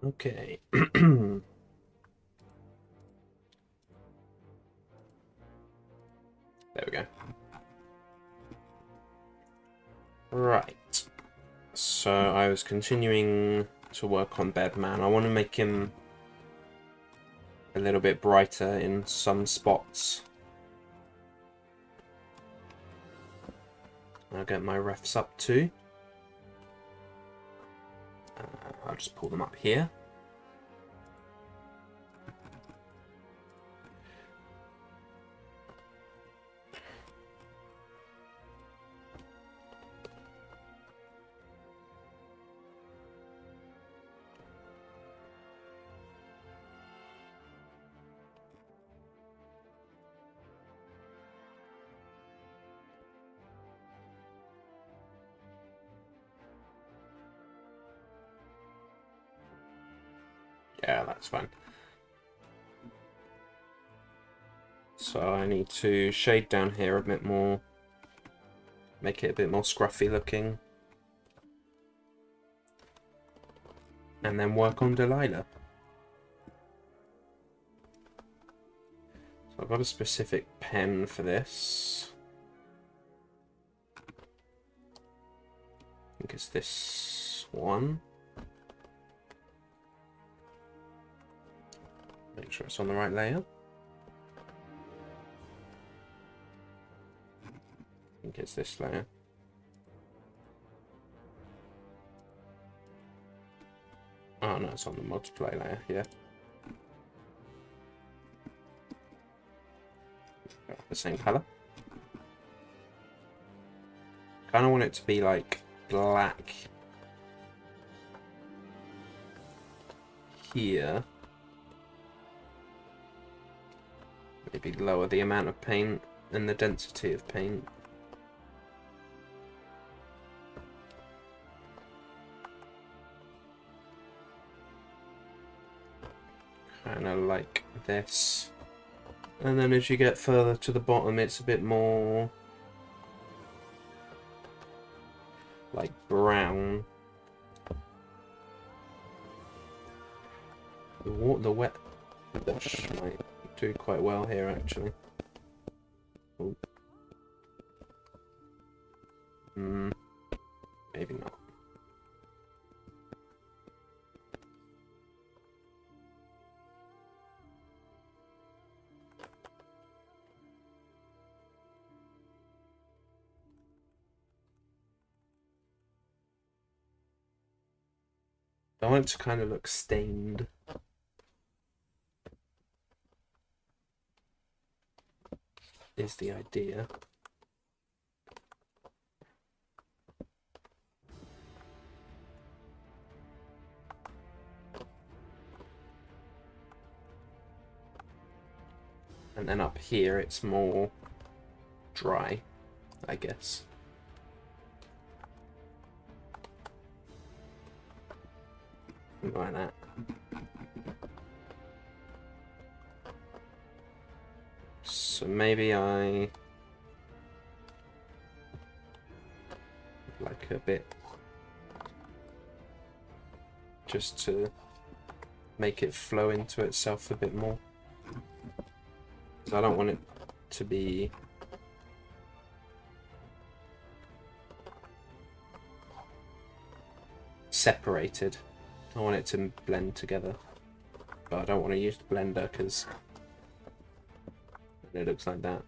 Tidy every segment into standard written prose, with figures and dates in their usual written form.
Okay. There we go. Right. So I was continuing to work on Bedman. I want to make him a little bit brighter in some spots. I'll get my refs up too. I'll just pull them up here. Yeah, that's fine. So I need to shade down here a bit more, make it a bit more scruffy looking, and then work on Delilah. So I've got a specific pen for this. I think it's this one. Make sure it's on the right layer. I think it's this layer. Oh no, it's on the multiply layer, yeah. The same color. Kind of want it to be like black here. Maybe lower the amount of paint and the density of paint. Kind of like this. And then as you get further to the bottom, it's a bit more like brown. The wet brush might do quite well here, actually. Oh. Maybe not. I want it to kind of look stained. Is the idea. And then up here it's more dry, I guess. Like that. So maybe I like a bit just to make it flow into itself a bit more. I don't want it to be separated. I want it to blend together. But I don't want to use the blender because it looks like that.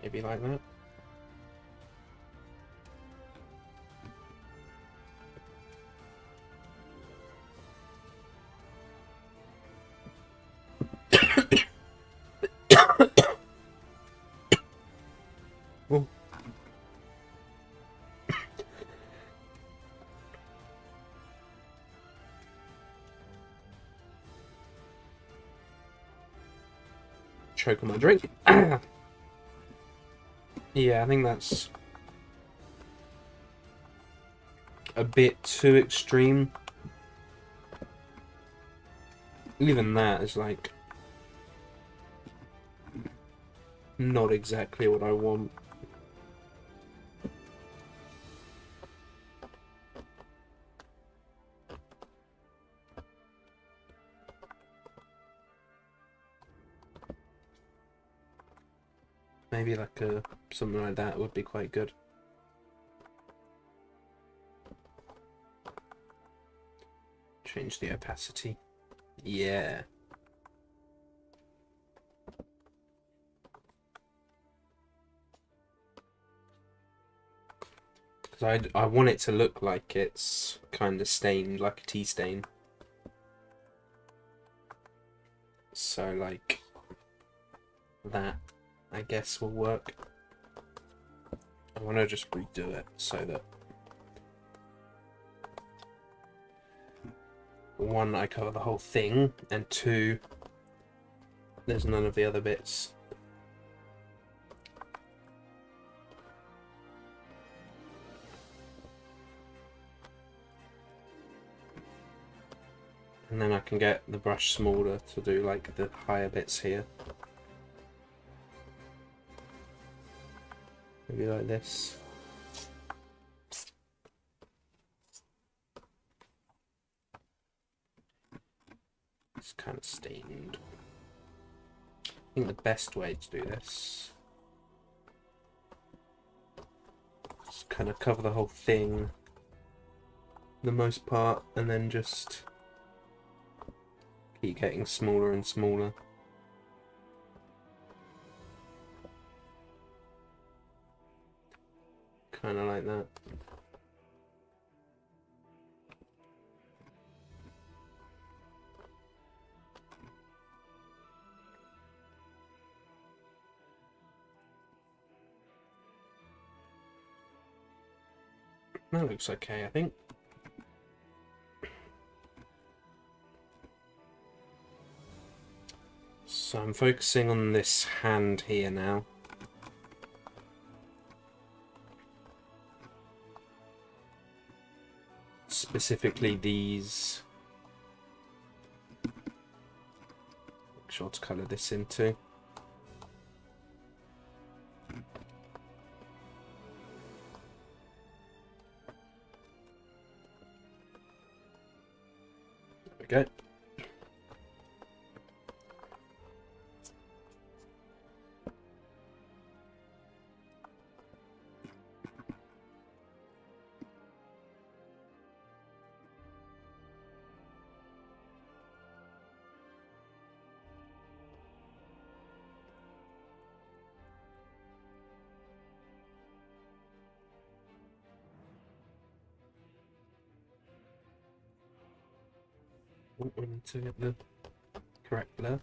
Maybe like that. Oh. Choke on my drink. Yeah, I think that's a bit too extreme. Even that is like not exactly what I want. Maybe like something like that would be quite good. Change the opacity. Yeah. Because I want it to look like it's kind of stained, like a tea stain. So like that, I guess, will work. I want to just redo it so that one, I cover the whole thing, and two, there's none of the other bits. And then I can get the brush smaller to do like the higher bits here. Maybe like this. It's kind of stained. I think the best way to do this is kind of cover the whole thing, the most part, and then just keep getting smaller and smaller. Kind of like that. That looks okay, I think. So I'm focusing on this hand here now. Specifically these. Make sure to colour this in too. There we go. Oh, I need to get the correct blur.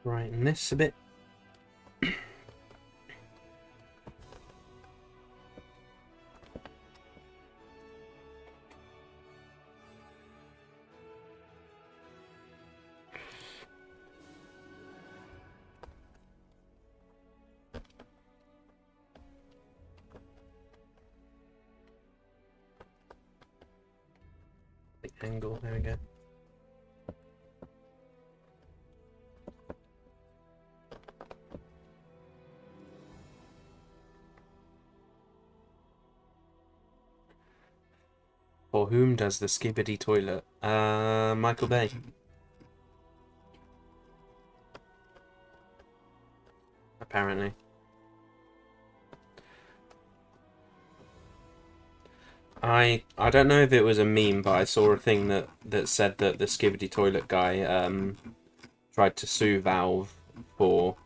Brighten this a bit. The angle, there we go. For whom does the Skibidi toilet? Michael Bay. Apparently. I don't know if it was a meme, but I saw a thing that said that the Skibidi Toilet guy tried to sue Valve for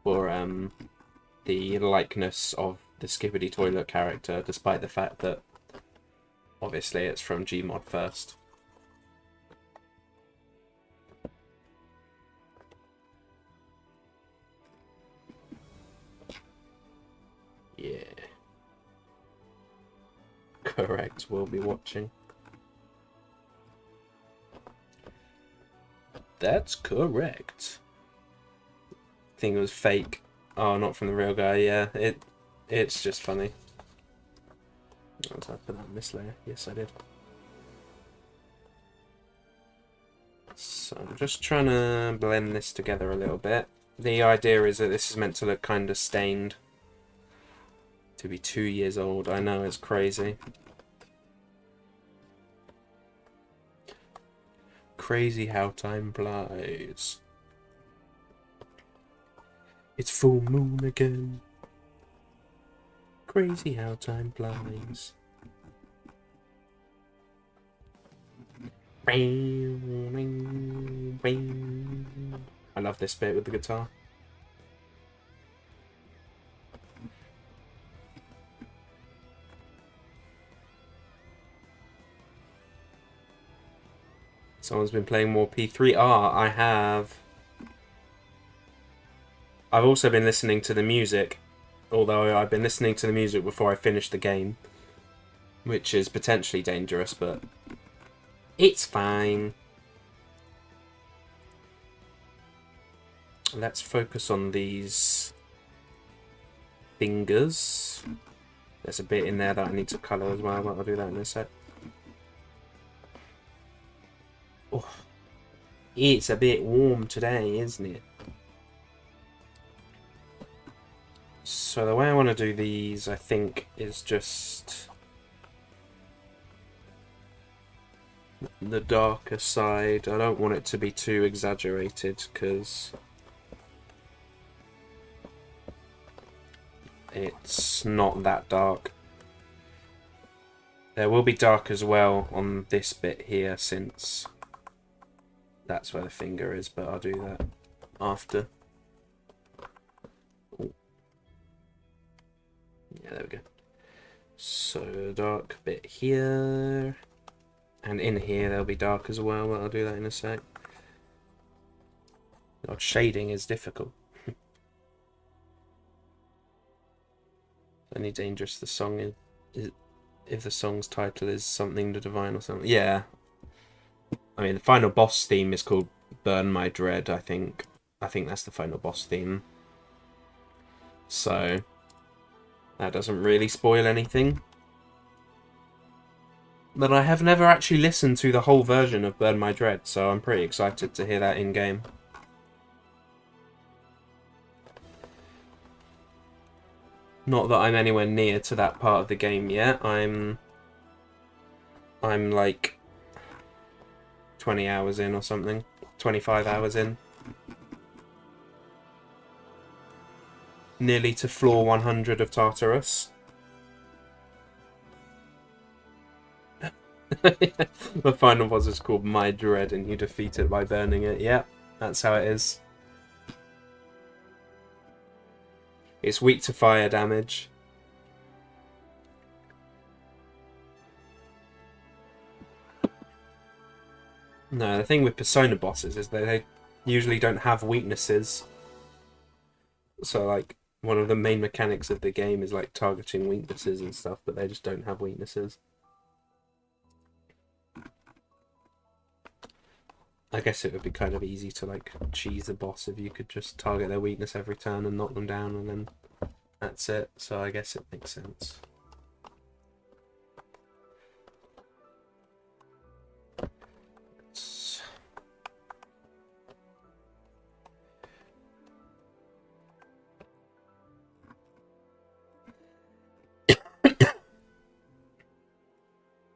the likeness of the Skibidi Toilet character, despite the fact that obviously it's from Gmod first. Yeah. Correct, we'll be watching. That's correct. I think it was fake. Oh, not from the real guy, yeah. It's just funny. Oh, did I put that in this layer? Yes, I did. So I'm just trying to blend this together a little bit. The idea is that this is meant to look kind of stained. To be 2 years old, I know, it's crazy. Crazy how time flies. It's full moon again. Crazy how time flies. I love this bit with the guitar. Someone's been playing more P3R. I have. I've also been listening to the music, although I've been listening to the music before I finished the game, which is potentially dangerous, but it's fine. Let's focus on these fingers. There's a bit in there that I need to colour as well, but I'll do that in a sec. Oh, it's a bit warm today, isn't it? So the way I want to do these, I think, is just the darker side. I don't want it to be too exaggerated, because it's not that dark. There will be dark as well on this bit here, since that's where the finger is, but I'll do that after. Ooh. Yeah, there we go. So, dark bit here. And in here there'll be dark as well, but I'll do that in a sec. God, shading is difficult. Only dangerous the song is if the song's title is something the divine or something. Yeah. I mean, the final boss theme is called Burn My Dread, I think. I think that's the final boss theme. So, that doesn't really spoil anything. But I have never actually listened to the whole version of Burn My Dread, so I'm pretty excited to hear that in-game. Not that I'm anywhere near to that part of the game yet. I'm like 20 hours in or something. 25 hours in. Nearly to floor 100 of Tartarus. The final boss is called My Dread and you defeat it by burning it. Yeah, that's how it is. It's weak to fire damage. No, the thing with Persona bosses is that they usually don't have weaknesses. So, like, one of the main mechanics of the game is, like, targeting weaknesses and stuff, but they just don't have weaknesses. I guess it would be kind of easy to, like, cheese a boss if you could just target their weakness every turn and knock them down, and then that's it. So I guess it makes sense.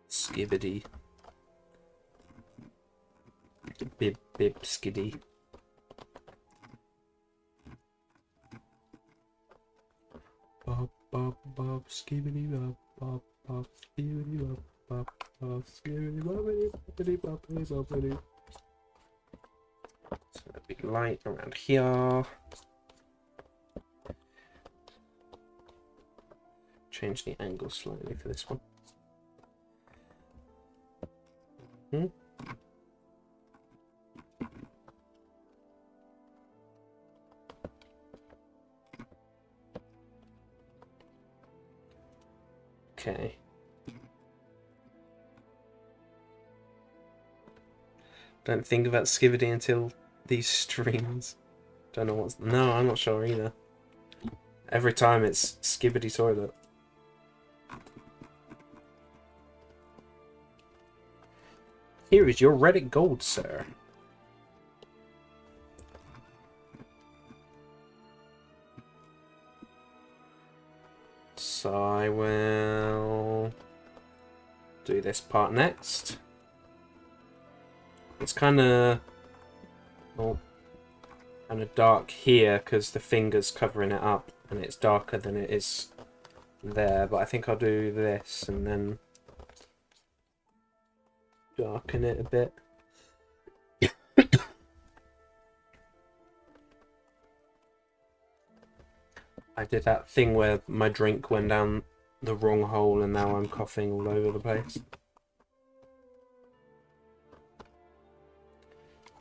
Skibidi. Bib bib skiddy. Bob bob bob skibidi bob bob So that'd be light around here. Change the angle slightly for this one. Okay. Don't think about Skibidi until these streams. Don't know what's... No, I'm not sure either. Every time it's Skibidi Toilet. Here is your Reddit gold, sir. So I will do this part next. It's kind of dark here because the finger's covering it up, and it's darker than it is there. But I think I'll do this and then darken it a bit. I did that thing where my drink went down the wrong hole and now I'm coughing all over the place.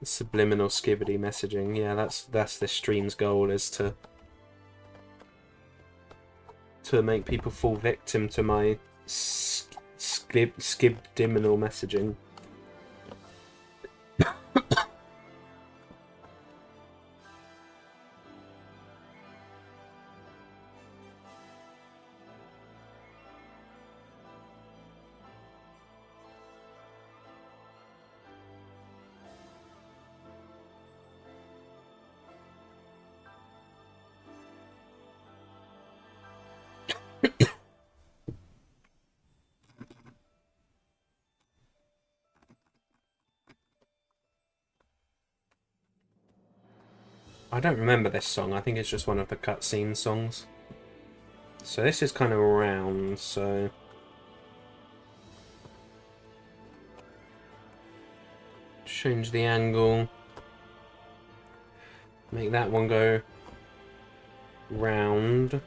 Subliminal Skibidi messaging. Yeah, that's this stream's goal, is to make people fall victim to my skibdiminal messaging. I don't remember this song. I think it's just one of the cutscene songs. So this is kind of round, so... Change the angle. Make that one go round.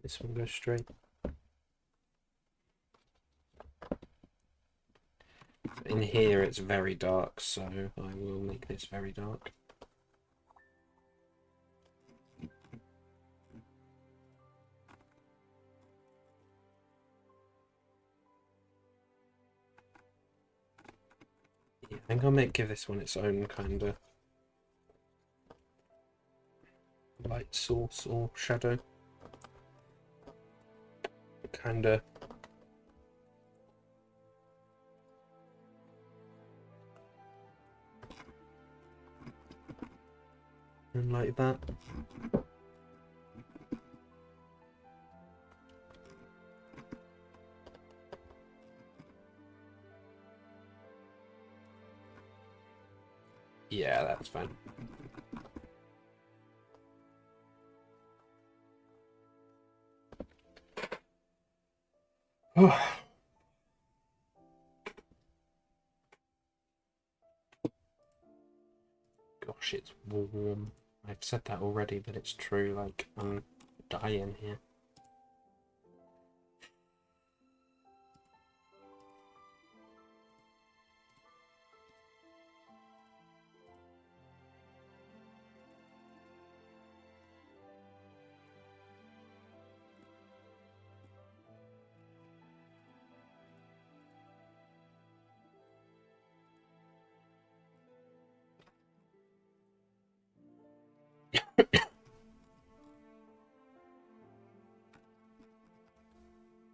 This one goes straight. In here it's very dark, so I will make this very dark. Yeah, I think I'll give this one its own kind of light source or shadow. Kind of. And like that. Yeah, that's fine. Gosh, it's warm. I've said that already, but it's true. Like, I'm dying here.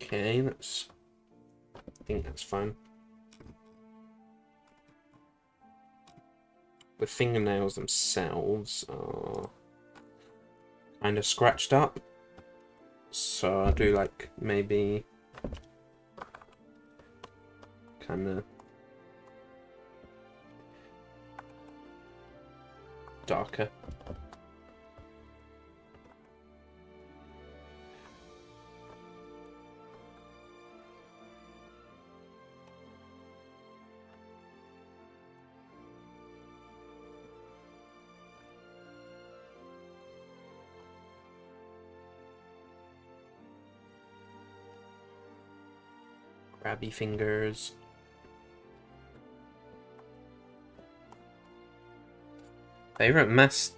Okay, that's... I think that's fine. The fingernails themselves are kind of scratched up. So I'll do like maybe kind of darker. Grabby fingers. Favorite mess.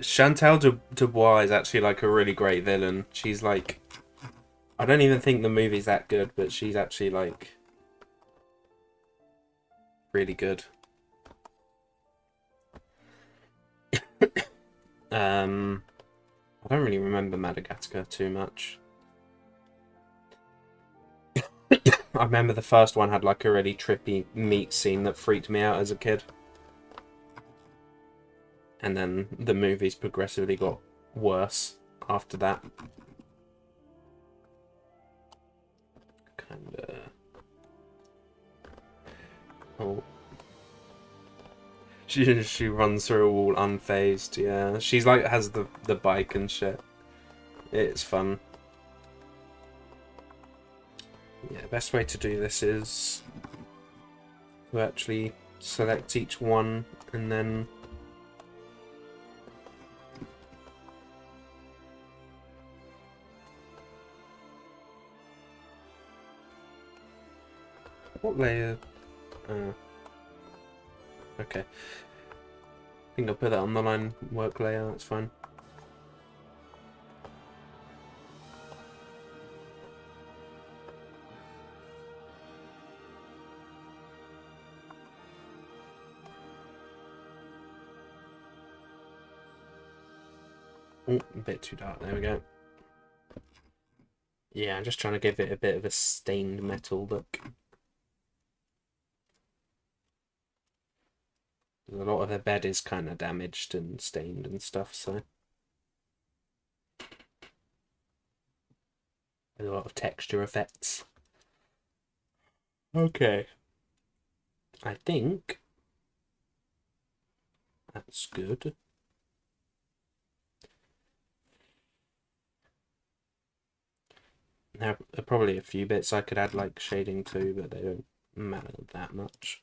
Chantal Dubois is actually like a really great villain. She's like, I don't even think the movie's that good, but she's actually like really good. I don't really remember Madagascar too much. I remember the first one had like a really trippy meat scene that freaked me out as a kid. And then the movies progressively got worse after that. Kinda. Oh. She runs through a wall unfazed, yeah. She's like has the bike and shit. It's fun. Yeah, best way to do this is to actually select each one and then what layer? Okay. I think I'll put that on the line work layer, that's fine. Oh, a bit too dark, there we go. Yeah, I'm just trying to give it a bit of a stained metal look. A lot of the bed is kind of damaged and stained and stuff, so there's a lot of texture effects. Okay. I think that's good. There are probably a few bits I could add like shading to, but they don't matter that much.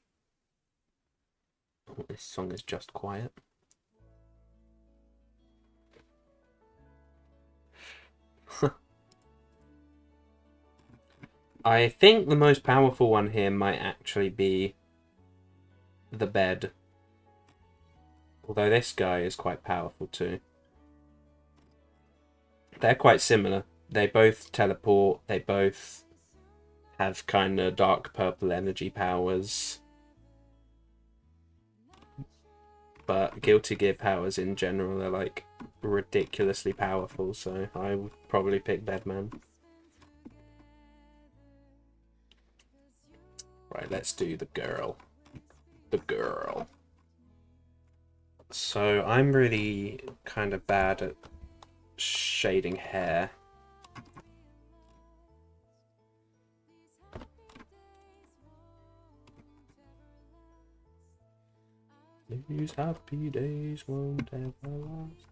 Oh, this song is just quiet. I think the most powerful one here might actually be the bed. Although this guy is quite powerful too. They're quite similar. They both teleport. They both have kind of dark purple energy powers. But Guilty Gear powers in general are like ridiculously powerful, so I would probably pick Bedman. Right, let's do the girl. The girl. So I'm really kind of bad at shading hair. These happy days won't ever last.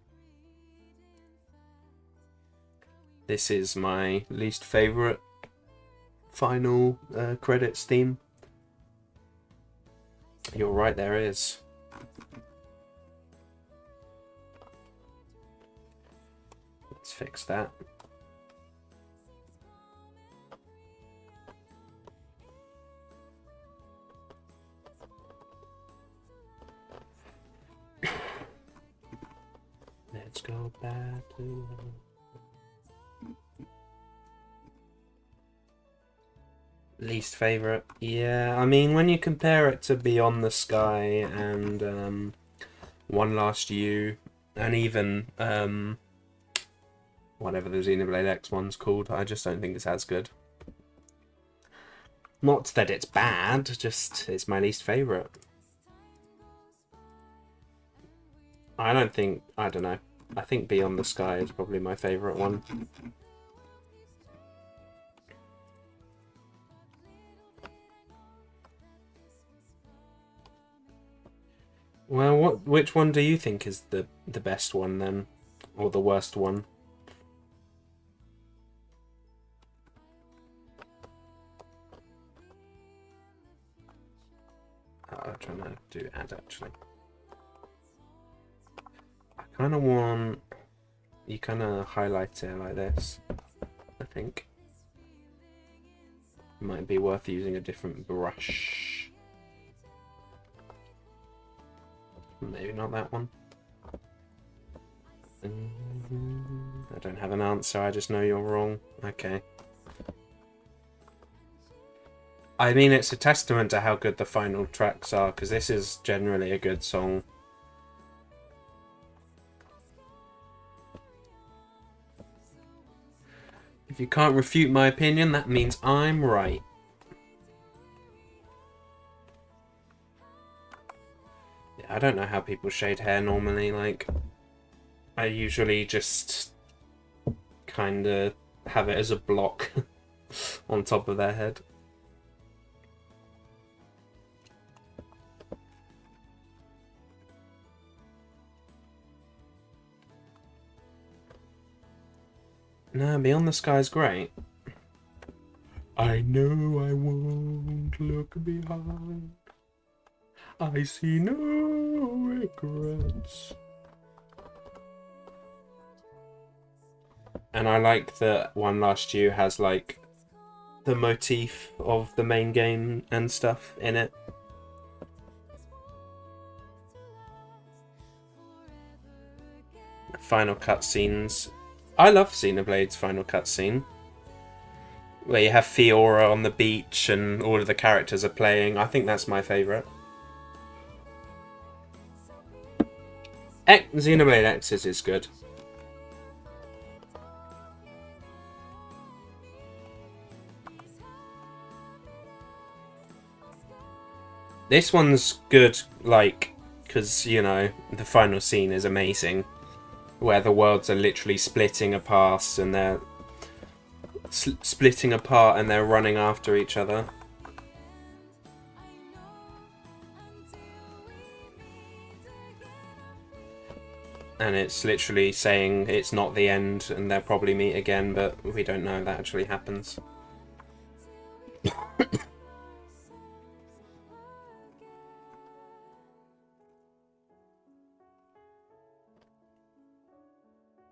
This is my least favorite final credits theme. You're right, there is. Let's fix that. Let's go back to... Least favorite? Yeah, I mean, when you compare it to Beyond the Sky and One Last You, and even whatever the Xenoblade X one's called, I just don't think it's as good. Not that it's bad, just it's my least favorite. I don't know. I think Beyond the Sky is probably my favorite one. Well, which one do you think is the best one then, or the worst one? I'm trying to do add actually. I kind of want you kind of highlight it like this. I think might be worth using a different brush. Maybe not that one. I don't have an answer, I just know you're wrong. Okay. I mean, it's a testament to how good the final tracks are, because this is generally a good song. If you can't refute my opinion, that means I'm right. Yeah, I don't know how people shade hair normally, like... I usually just kind of have it as a block on top of their head. No, Beyond the Sky is great. I know I won't look behind. I see no regrets. And I like that One Last You has like the motif of the main game and stuff in it. Final cutscenes. I love Xenoblade's final cutscene, where you have Fiora on the beach and all of the characters are playing. I think that's my favourite. Xenoblade X's is good. This one's good, like, because, you know, the final scene is amazing, where the worlds are literally splitting apart and they're splitting apart and they're running after each other. And it's literally saying it's not the end and they'll probably meet again, but we don't know if that actually happens.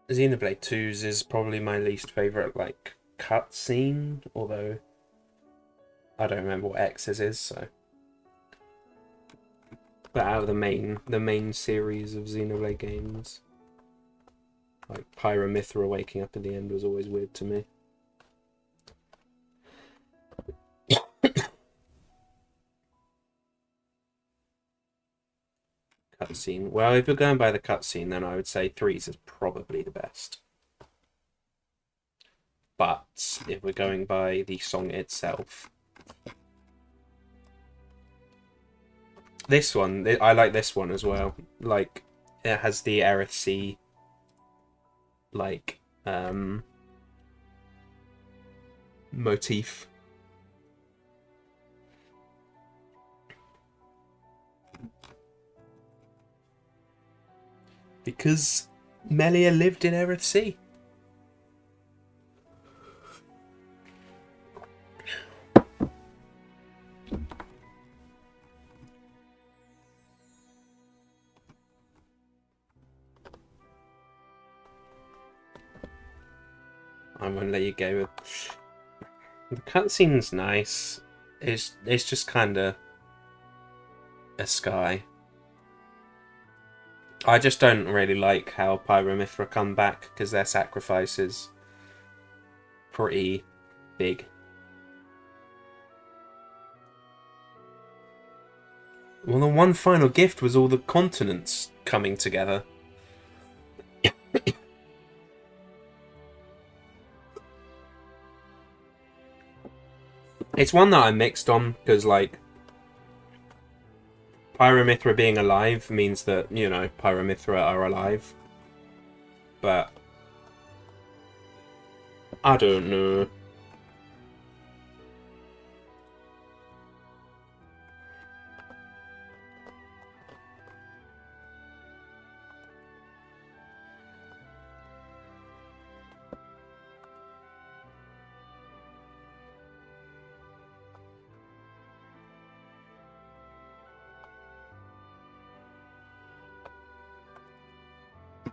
Xenoblade 2's is probably my least favourite, like, cutscene, although I don't remember what X's is, so. But out of the main series of Xenoblade games, like Pyra/Mythra waking up at the end was always weird to me. Cutscene. Well, if you're going by the cutscene, then I would say 3's is probably the best. But if we're going by the song itself, this one, I like this one as well. Like, it has the Aerith Sea, like, motif. Because Melia lived in Aerith Sea. I won't let you go. The cutscene's nice. It's just kind of a sky. I just don't really like how Pyra/Mythra come back, because their sacrifice is pretty big. Well, the one final gift was all the continents coming together. It's one that I'm mixed on, because, like, Pyra/Mythra being alive means that, you know, Pyra/Mythra are alive. But I don't know.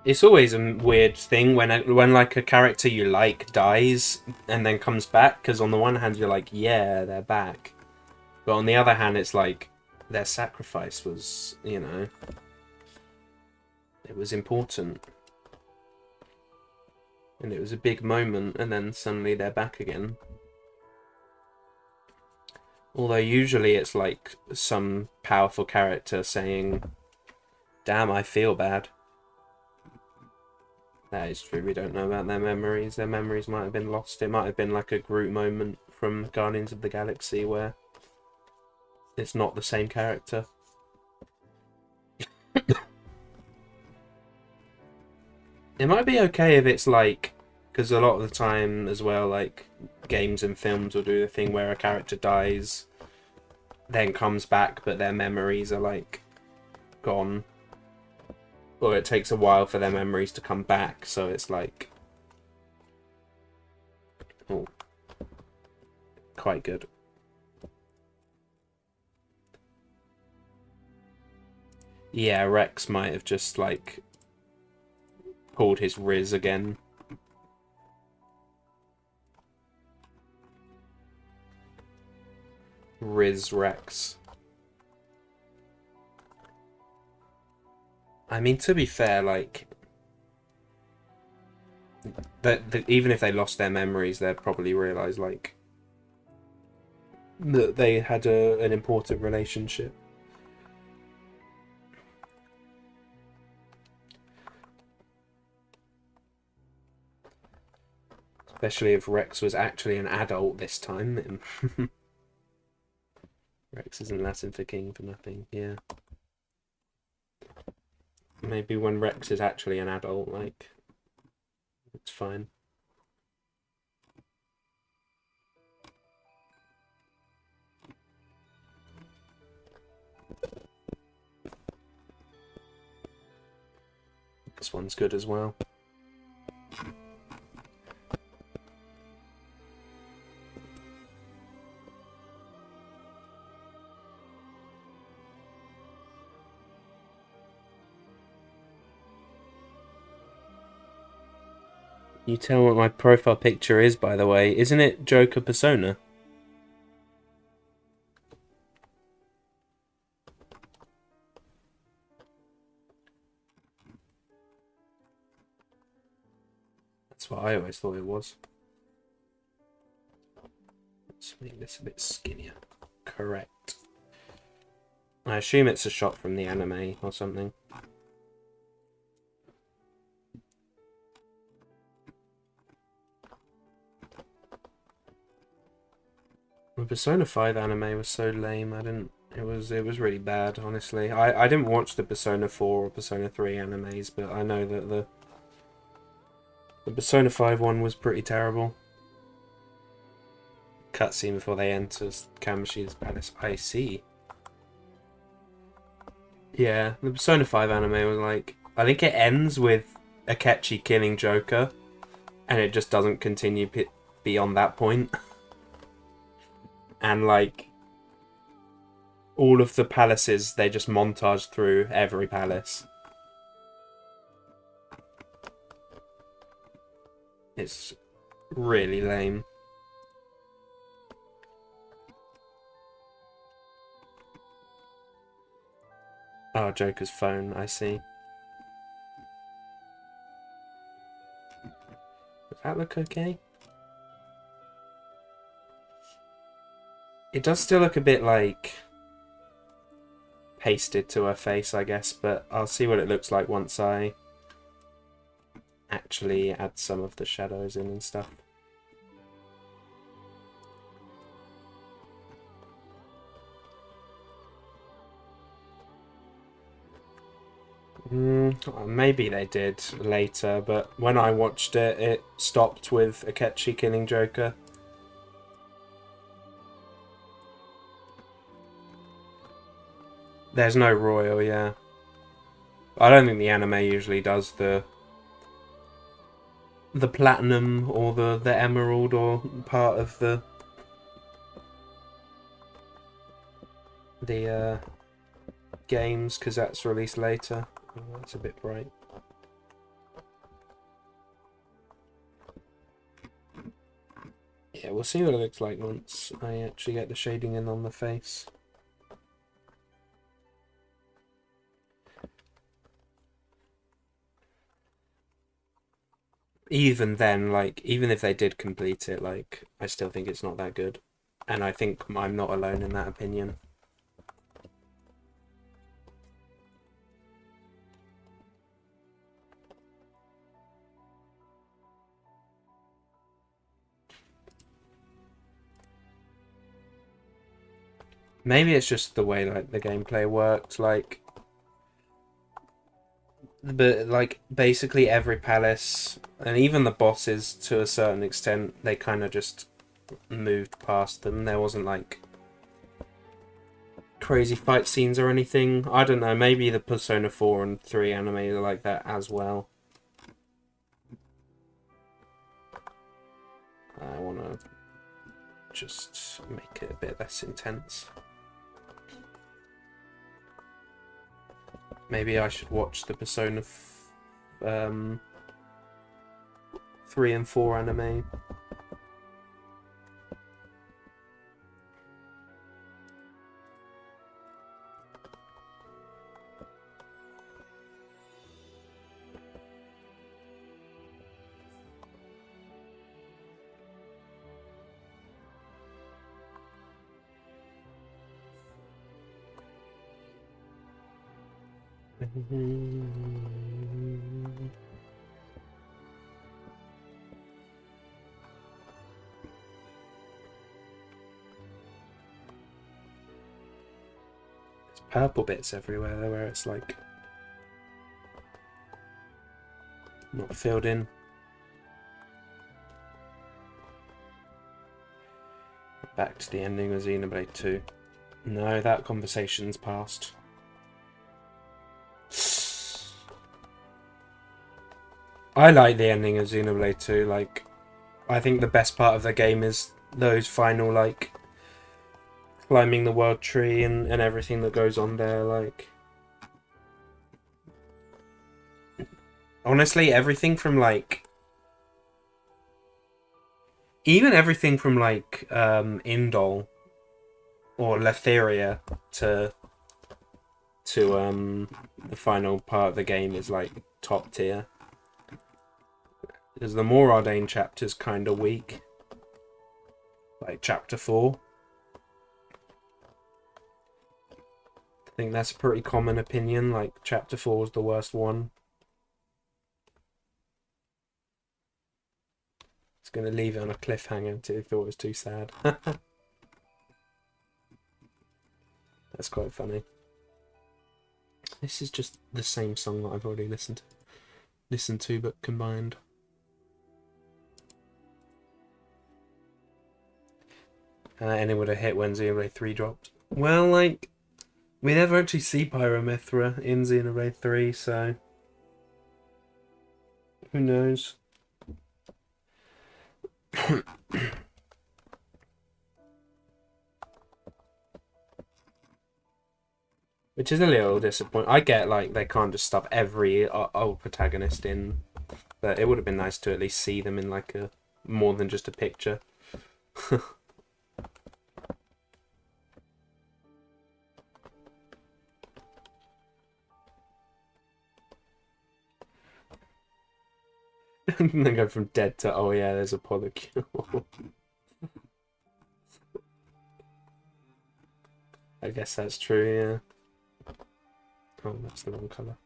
It's always a weird thing when like a character you like dies and then comes back, because on the one hand you're like, yeah, they're back, but on the other hand it's like their sacrifice was, you know, it was important and it was a big moment, and then suddenly they're back again. Although usually it's like some powerful character saying, damn, I feel bad. That is true, we don't know about their memories. Their memories might have been lost. It might have been like a Groot moment from Guardians of the Galaxy where it's not the same character. It might be okay if it's like, because a lot of the time as well, like games and films will do the thing where a character dies, then comes back, but their memories are like gone. Or it takes a while for their memories to come back, so it's like, oh, quite good. Yeah, Rex might have just like pulled his Riz again. Riz Rex. I mean, to be fair, like even if they lost their memories, they'd probably realise like that they had an important relationship. Especially if Rex was actually an adult this time. Rex isn't Latin for king for nothing, yeah. Maybe when Rex is actually an adult, like, it's fine. This one's good as well. You tell what my profile picture is, by the way. Isn't it Joker Persona? That's what I always thought it was. Let's make this a bit skinnier. Correct. I assume it's a shot from the anime or something. The Persona 5 anime was so lame. It was really bad, honestly. I didn't watch the Persona 4 or Persona 3 animes, but I know that the Persona 5 one was pretty terrible. Cutscene before they enter Kamoshi's palace. I see. Yeah, the Persona 5 anime was like, I think it ends with Akechi killing Joker, and it just doesn't continue beyond that point. And like, all of the palaces, they just montage through every palace. It's really lame. Oh, Joker's phone, I see. Does that look okay? It does still look a bit like pasted to her face, I guess, but I'll see what it looks like once I actually add some of the shadows in and stuff. Maybe they did later, but when I watched it, it stopped with Akechi killing Joker. There's no royal, yeah. I don't think the anime usually does the platinum or the emerald or part of the the games, because that's released later. Oh, that's a bit bright. we'll see what it looks like once I actually get the shading in on the face. Even then, like, even if they did complete it, like, I still think it's not that good. And I think I'm not alone in that opinion. Maybe it's just the way, like, the gameplay works, like... But, like, basically every palace, and even the bosses, to a certain extent, they kind of just moved past them. There wasn't, like, crazy fight scenes or anything. I don't know, maybe the Persona 4 and 3 anime are like that as well. I want to just make it a bit less intense. Maybe I should watch the Persona 3 and 4 anime. Purple bits everywhere where it's like not filled in. Back to the ending of Xenoblade 2. No, that conversation's past. I like the ending of Xenoblade 2. Like, I think the best part of the game is those final, like, climbing the world tree and everything that goes on there. Like, honestly, everything from, like, even everything from, like, Indol or Letheria to the final part of the game is, like, top tier. Because the Moradin chapter's kind of weak. Like, chapter 4. I think that's a pretty common opinion, like, chapter 4 is the worst one. It's going to leave it on a cliffhanger until you thought it was too sad. That's quite funny. This is just the same song that I've already listened to but combined. And it would have hit when Xenoblade 3 dropped. Well, like, we never actually see Pyromithra in Xenoblade 3, so who knows? Which is a little disappointing. I get, like, they can't just stuff every old protagonist in, but it would have been nice to at least see them in, like, a more than just a picture. And then go from dead to, oh yeah, there's a polycule. I guess that's true, yeah. Oh, that's the wrong colour.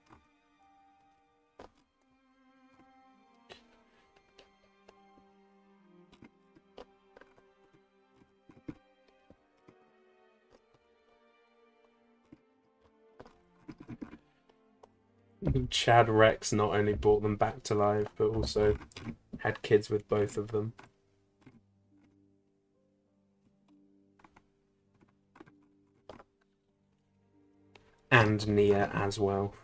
Chad Rex not only brought them back to life, but also had kids with both of them. And Nia as well.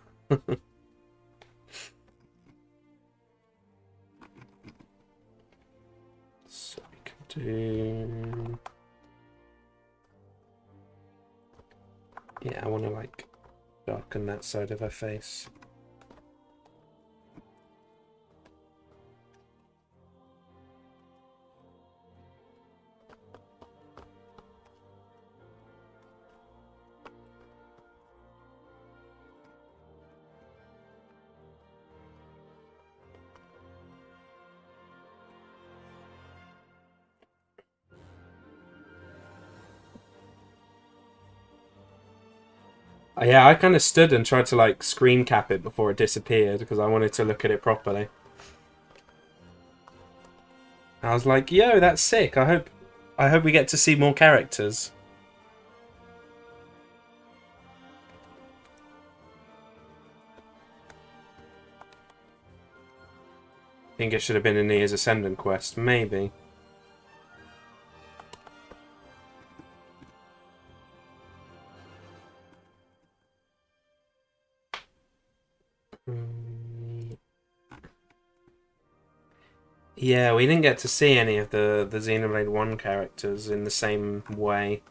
So we can do... Yeah, I want to, like, darken that side of her face. Yeah, I kind of stood and tried to like screen cap it before it disappeared because I wanted to look at it properly. I was like, "Yo, that's sick. I hope we get to see more characters." Think it should have been a Nia's Ascendant quest, maybe. Yeah, we didn't get to see any of the Xenoblade 1 characters in the same way.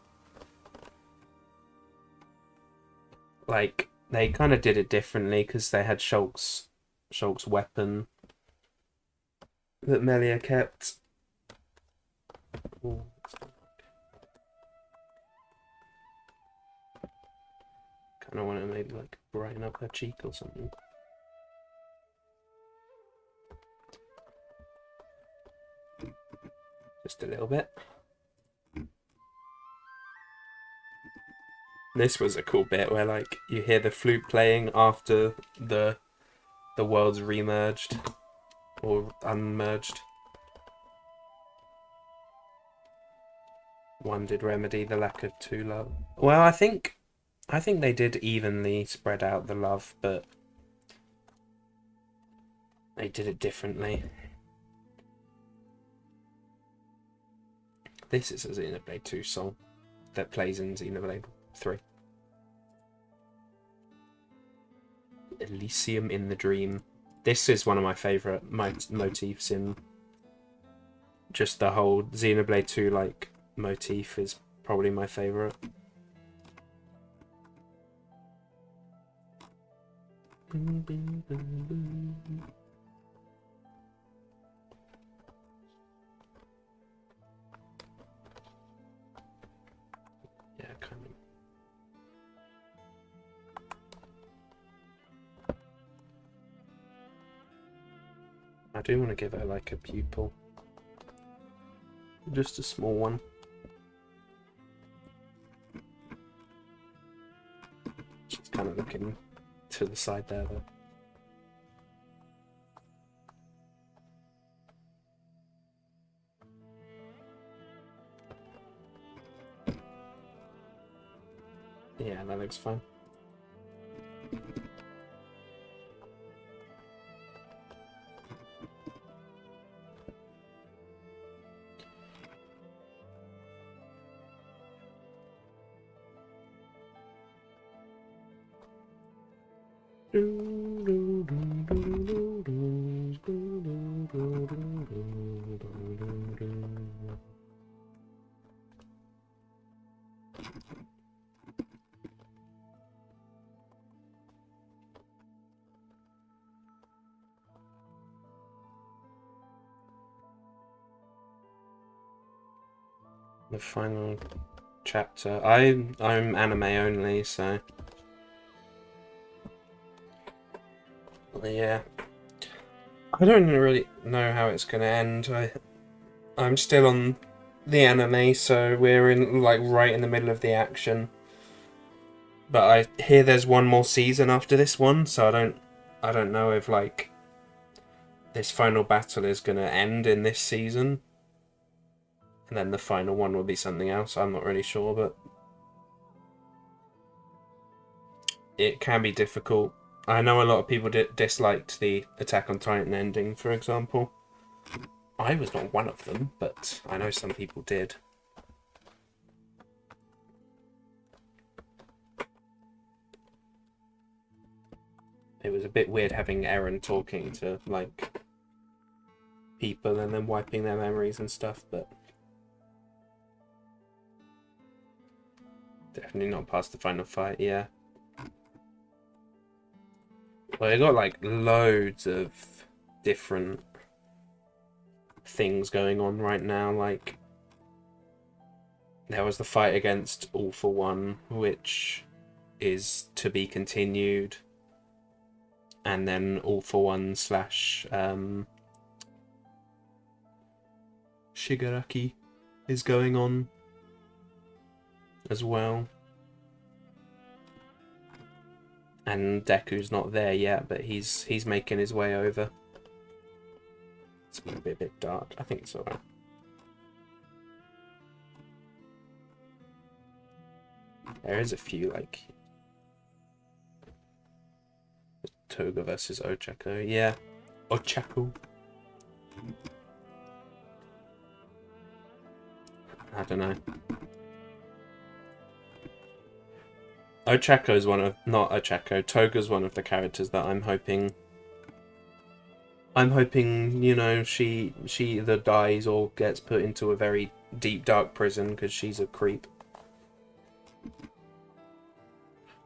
Like, they kind of did it differently because they had Shulk's weapon that Melia kept. Ooh. Kind of want to maybe like brighten up her cheek or something. Just a little bit. This was a cool bit where like you hear the flute playing after the worlds remerged or unmerged. One did remedy the lack of two love. Well, I think they did evenly spread out the love, but they did it differently. This is a Xenoblade 2 song that plays in Xenoblade 3. Elysium in the Dream. This is one of my favourite motifs in just the whole Xenoblade 2 like motif is probably my favourite. Yeah, kind of. I do want to give her like a pupil. Just a small one. She's kind of looking to the side there though. Yeah, that looks fine. The final chapter. I'm anime only, so yeah. I don't really know how it's gonna end. I'm still on the anime, so we're in like right in the middle of the action. But I hear there's one more season after this one, so I don't know if like this final battle is gonna end in this season. And then the final one will be something else. I'm not really sure, but it can be difficult. I know a lot of people disliked the Attack on Titan ending, for example. I was not one of them, but I know some people did. It was a bit weird having Eren talking to, like, people and then wiping their memories and stuff, but definitely not past the final fight, yeah. Well, they got, like, loads of different things going on right now, like there was the fight against All for One, which is to be continued, and then All for One slash Shigaraki is going on as well. And Deku's not there yet, but he's making his way over. It's going to be a bit dark. I think it's alright. There is a few, like... Toga versus Ochako. Yeah. Ochako. I don't know. Ochako's one of... Not Ochako. Toga's one of the characters that I'm hoping... you know, she either dies or gets put into a very deep, dark prison because she's a creep.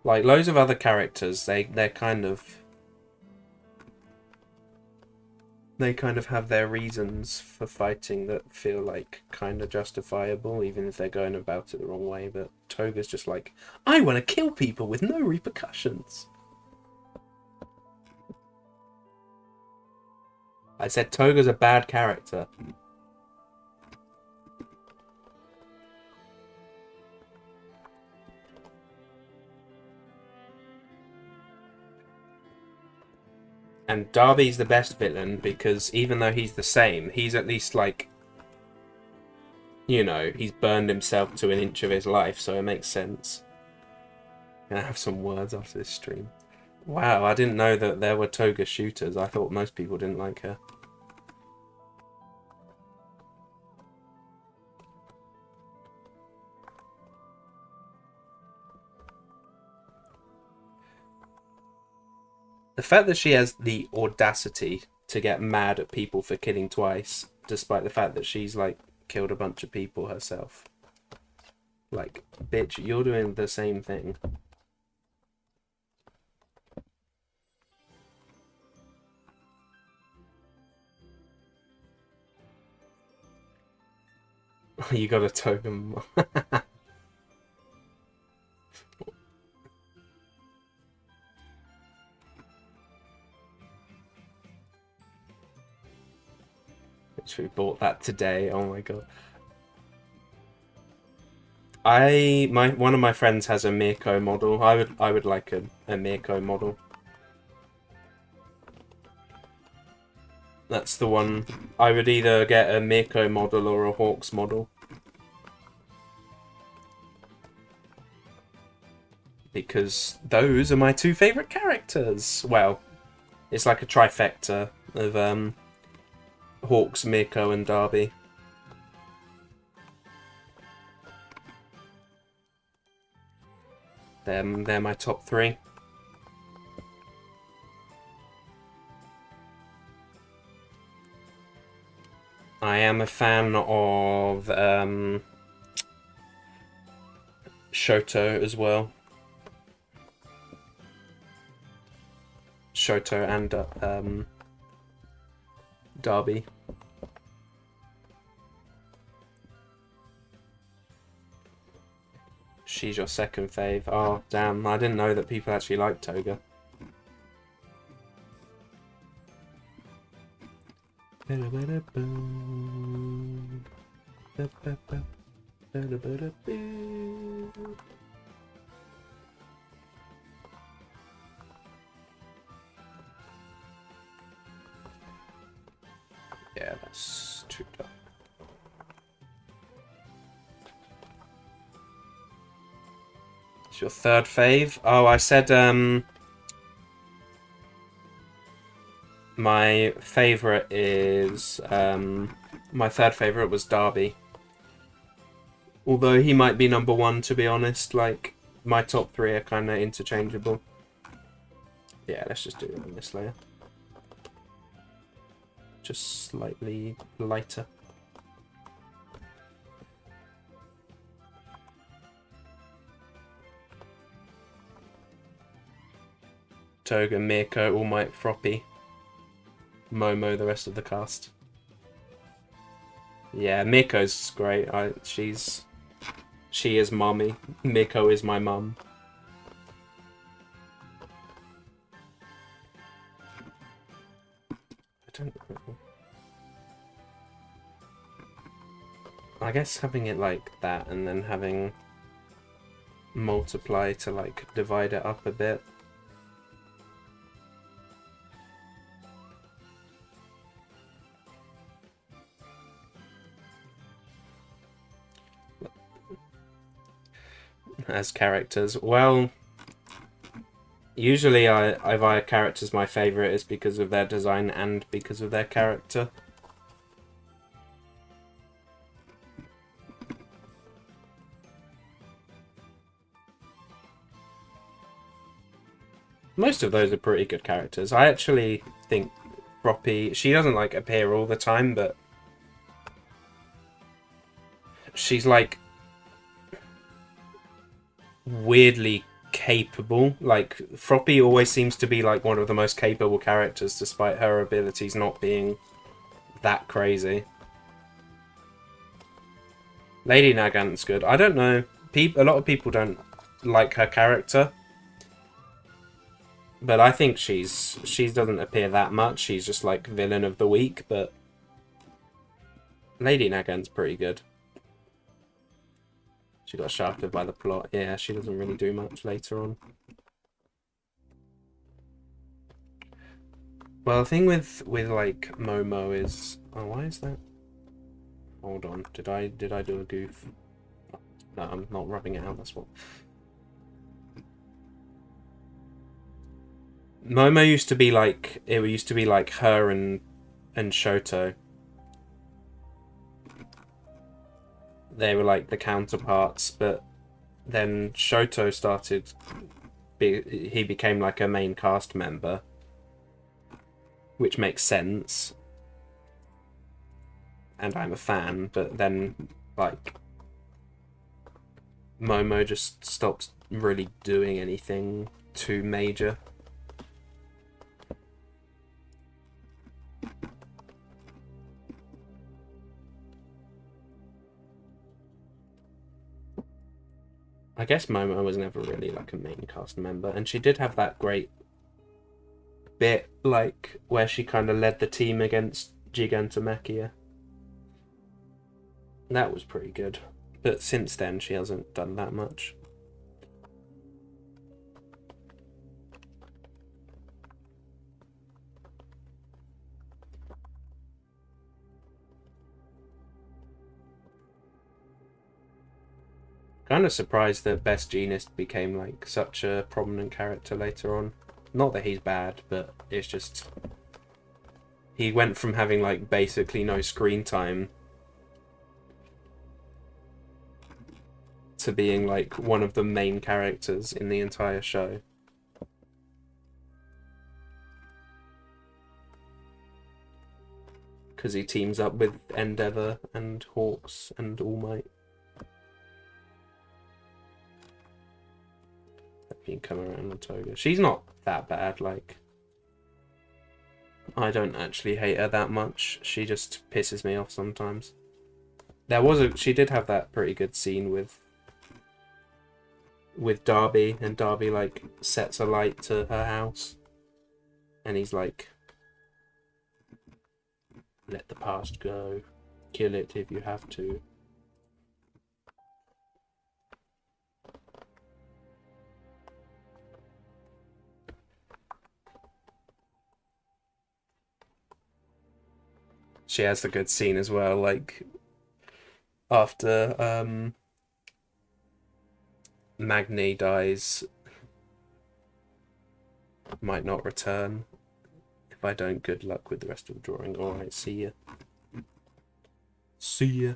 Like, loads of other characters, they're kind of... They kind of have their reasons for fighting that feel like kind of justifiable, even if they're going about it the wrong way. But Toga's just like, I want to kill people with no repercussions. I said Toga's a bad character. And Darby's the best villain because even though he's the same, he's at least like, you know, he's burned himself to an inch of his life, so it makes sense. I'm gonna have some words after this stream. Wow, I didn't know that there were Toga shooters. I thought most people didn't like her. The fact that she has the audacity to get mad at people for killing twice, despite the fact that she's, like, killed a bunch of people herself. Like, bitch, you're doing the same thing. You got a token. We bought that today. Oh my god. One of my friends has a Mirko model. I would like a Mirko model. That's the one. I would either get a Mirko model or a Hawks model. Because those are my two favourite characters. Well, it's like a trifecta of Hawks, Mirko, and Darby. They're my top three. I am a fan of Shoto as well. Shoto and Darby. She's your second fave. Oh, damn. I didn't know that people actually like Toga. Yeah, that's too dark. It's your third fave? Oh, I said my favourite is my third favourite was Darby. Although he might be number one, to be honest. Like, my top three are kind of interchangeable. Yeah, let's just do it on this layer. Just slightly lighter. Toga, Mirko, All Might, Froppy, Momo, the rest of the cast. Yeah, Mirko's great. She is mommy. Mirko is my mum. I guess having it like that and then having multiply to like divide it up a bit as characters? Well, usually if a character's my favourite, it's because of their design and because of their character. Most of those are pretty good characters. I actually think Froppy, she doesn't like appear all the time, but she's like weirdly capable. Like Froppy always seems to be like one of the most capable characters, despite her abilities not being that crazy. Lady Nagant's good. I don't know. A lot of people don't like her character. But I think she doesn't appear that much. She's just like villain of the week, but Lady Nagant's pretty good. She got shafted by the plot. Yeah, she doesn't really do much later on. Well, the thing with like Momo is, oh, why is that? Hold on, did I do a goof? No, I'm not rubbing it out. That's what. Momo used to be like, it used to be like her and Shoto. They were like the counterparts, but then Shoto started, he became like a main cast member, which makes sense. And I'm a fan, but then like Momo just stopped really doing anything too major. I guess Momo was never really like a main cast member, and she did have that great bit like where she kind of led the team against Gigantomachia. That was pretty good, but since then she hasn't done that much. Kind of surprised that Best Jeanist became like such a prominent character later on. Not that he's bad, but it's just he went from having like basically no screen time to being like one of the main characters in the entire show. Because he teams up with Endeavor and Hawks and All Might. Being come around on Toga. She's not that bad, like I don't actually hate her that much. She just pisses me off sometimes. She did have that pretty good scene with Darby, and Darby like sets a light to her house and he's like, let the past go, kill it if you have to. She has the good scene as well, like after Magni dies, might not return. If I don't, good luck with the rest of the drawing. Alright, see ya. See ya.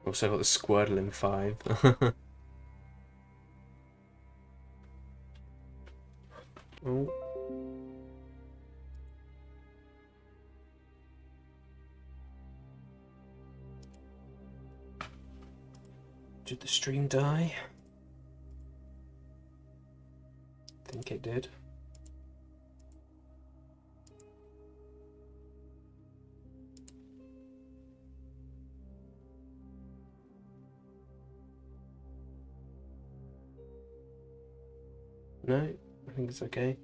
Also got the Squirtle in 5. Oh. Did the stream die? I think it did. No, I think it's okay.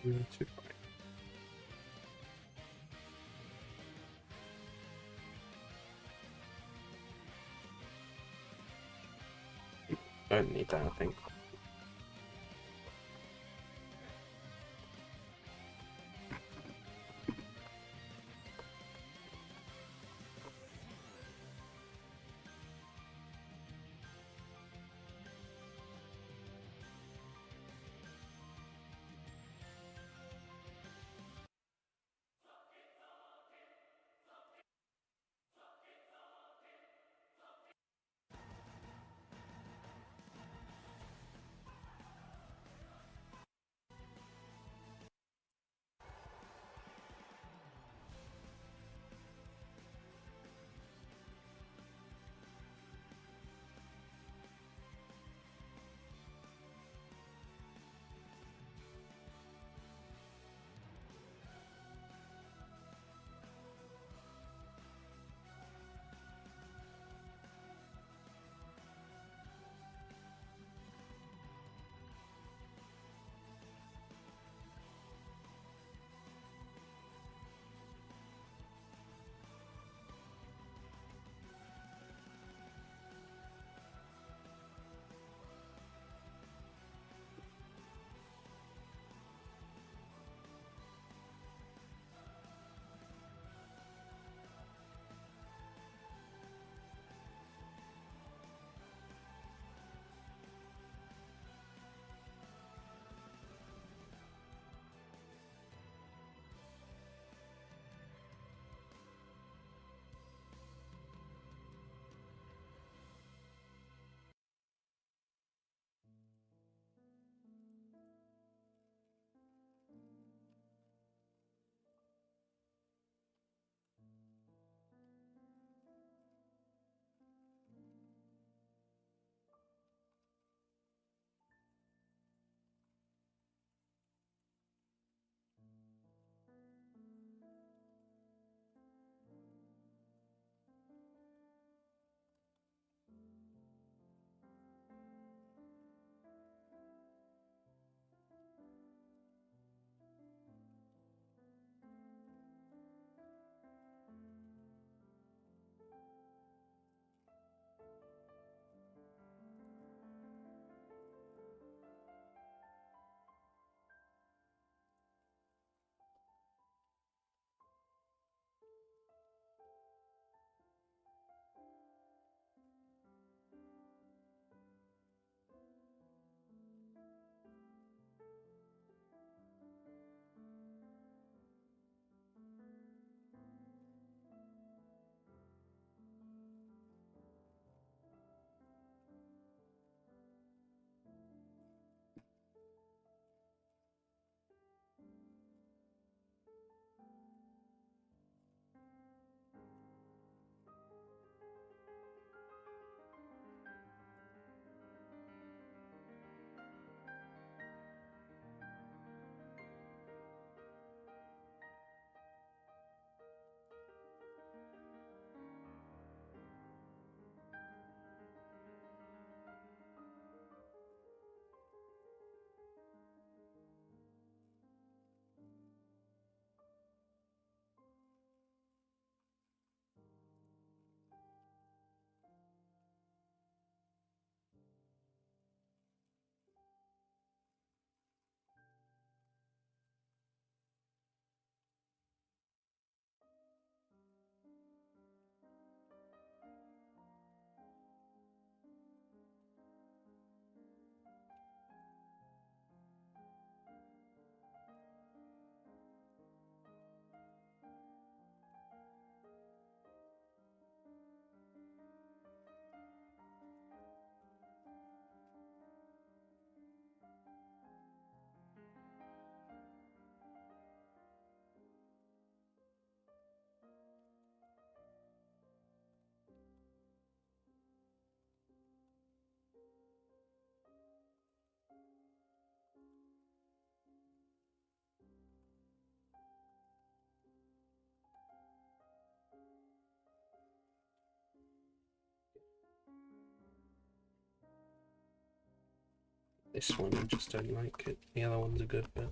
Too bright. Don't need that, I think. This one I just don't like it. The other ones are good, but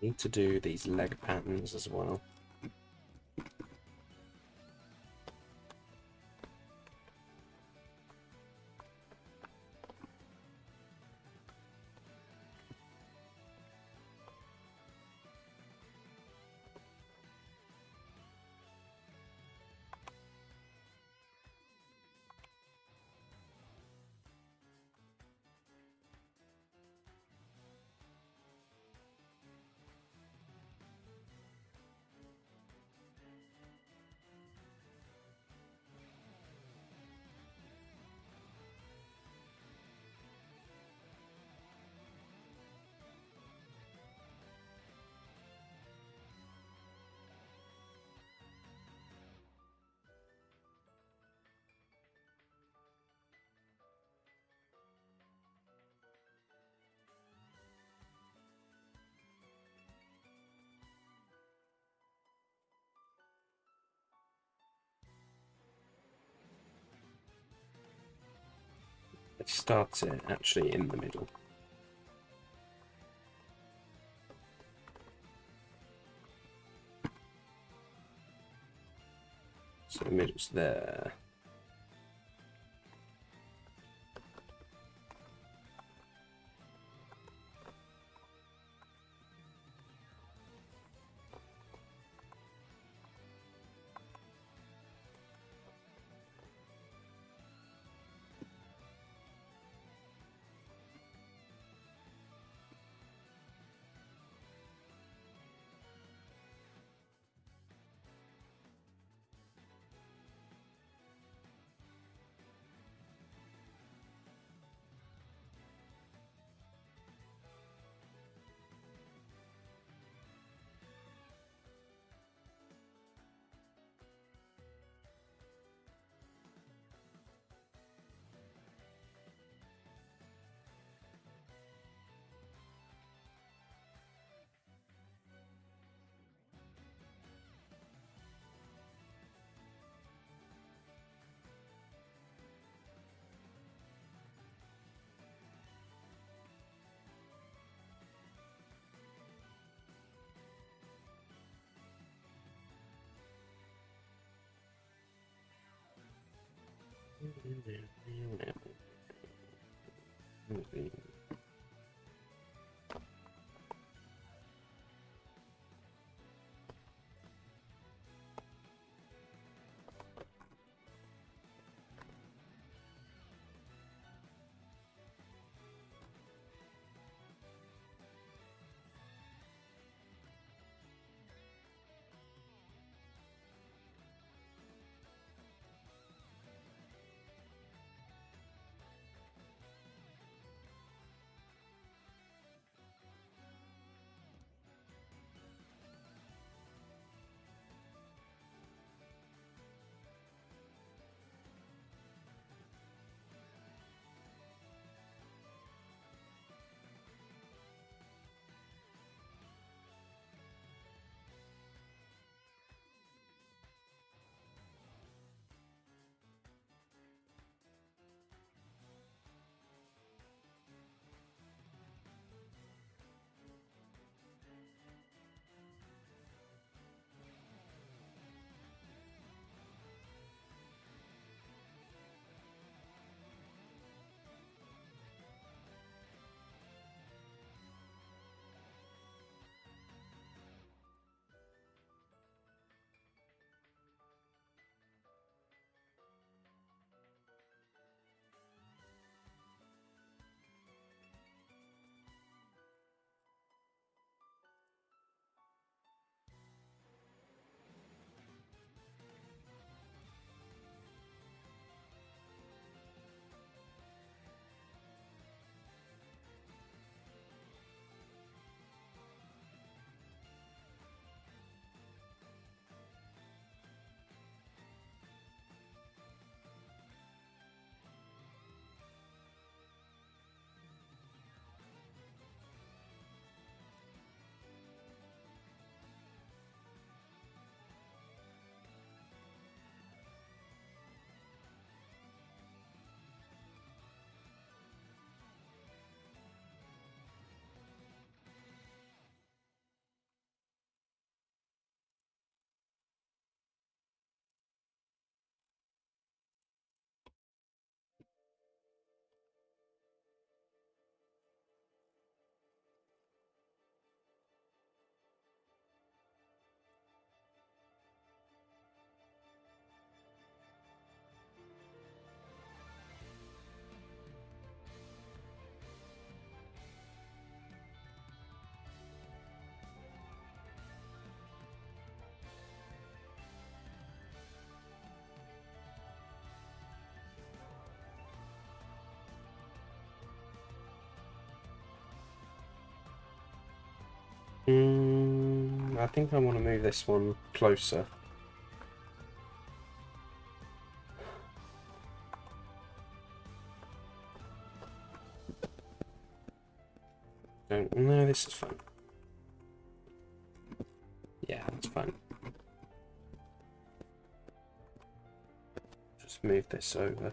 Need to do these leg patterns as well. It starts it actually in the middle. So the middle's there. I think I want to move this one closer. No, this is fine. Yeah, that's fine. Just move this over.